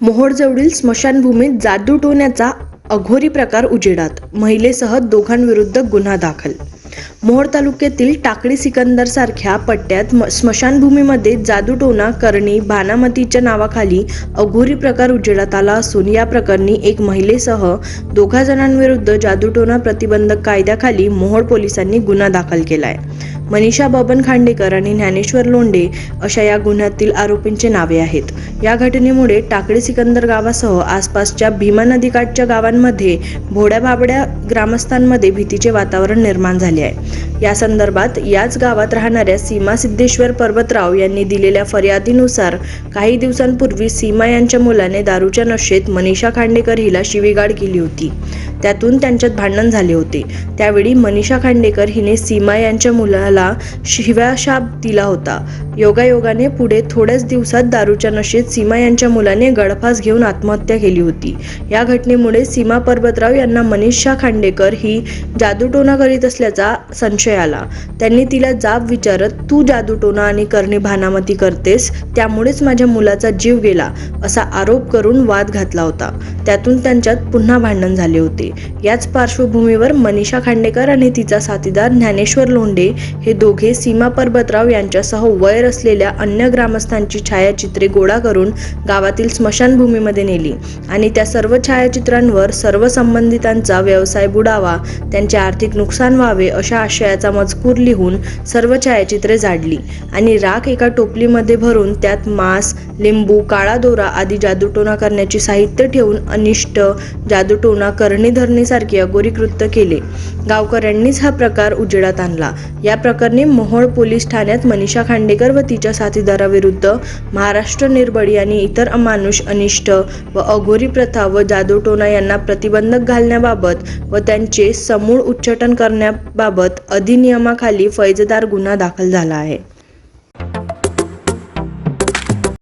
मोहोळजवळील स्मशानभूमीत जादूटोण्याचा अघोरी प्रकार उजेडात, महिलेसह दोघांविरुद्ध गुन्हा दाखल। मोहोळ तालुक्यातील टाकळी सिकंदर सारख्या पट्ट्यात स्मशानभूमीमध्ये जादूटोणा करणी भानामतीच्या नावाखाली अघोरी प्रकार उजेडात आला असून या प्रकरणी एक महिलेसह दोघा जणांविरुद्ध जादूटोणा प्रतिबंधक कायद्याखाली मोहोळ पोलिसांनी गुन्हा दाखल केला आहे। मनीषा बबन खांडेकर आणि ज्ञानेश्वर लोंढे अशा या गुन्ह्यातील आरोपींचे नावे आहेत। या घटनेमुळे टाकळी सिकंदर गावासह आसपासच्या भीमा नदीकाठच्या गावांमध्ये भोड्या बाबड्या ग्रामस्थांमध्ये भीतीचे वातावरण निर्माण झाले आहे। या संदर्भात याच गावात राहणाऱ्या सीमा सिद्धेश्वर पर्वतराव यांनी दिलेल्या फरियादीनुसार काही दिवसांपूर्वी सीमा यांच्या मुलाने दारूच्या नशेत मनीषा खांडेकर हिला शिवीगाळ केली होती। त्यातून त्यांच्यात भांडण झाले होते। त्यावेळी मनीषा खांडेकर हिने सीमा यांच्या मुलाला शिव्याशाप दिला होता। योगायोगाने पुढे थोड्याच दिवसात दारूच्या नशेत सीमा यांच्या मुलाने गळफास घेऊन आत्महत्या केली होती। या घटनेमुळे सीमा पर्वतराव यांना मनीषा खांडेकर ही जादूटोणा करीत असल्याचा संशय आला। त्यांनी तिला जाब विचारत, तू जादूटोणा आणि करणी भानामती करतेस, त्यामुळेच माझ्या मुलाचा जीव गेला असा आरोप करून वाद घातला होता। त्यातून त्यांच्यात पुन्हा भांडण झाले होते। याच पार्श्वभूमीवर मनीषा खांडेकर आणि तिचा साथीदार ज्ञानेश्वर लोंढे हे दोघे सीमा पर्वतराव यांच्यासह वैर असलेल्या अन्य ग्रामस्थांची छायाचित्रे गोळा करून गावातील स्मशानभूमीमध्ये नेली आणि त्या सर्व छायाचित्रांवर सर्व संबंधितांचा व्यवसाय बुडावा, त्यांचे आर्थिक नुकसान व्हावे अशा आशयाचा मजकूर लिहून सर्व छायाचित्रे जाळली आणि राख एका टोपलीमध्ये भरून त्यात मांस, लिंबू, काळा दोरा आदी जादूटोणा करण्याची साहित्य ठेवून अनिष्ट जादूटोणा करणी धरणीसारखी अघोरी कृत्य केले। गावकऱ्यांनीच हा प्रकार उजेडात आणला। या प्रकरणी मोहोळ पोलीस ठाण्यात मनीषा खांडेकर व तिच्या साथीदाराविरुद्ध महाराष्ट्र निर्बळी आणि इतर अमानुष अनिष्ट व अघोरी प्रथा व जादूटोणा यांना प्रतिबंधक घालण्याबाबत व त्यांचे समूळ उच्चाटन करण्याबाबत अधिनियमाखाली फौजदारी गुन्हा दाखल झाला आहे।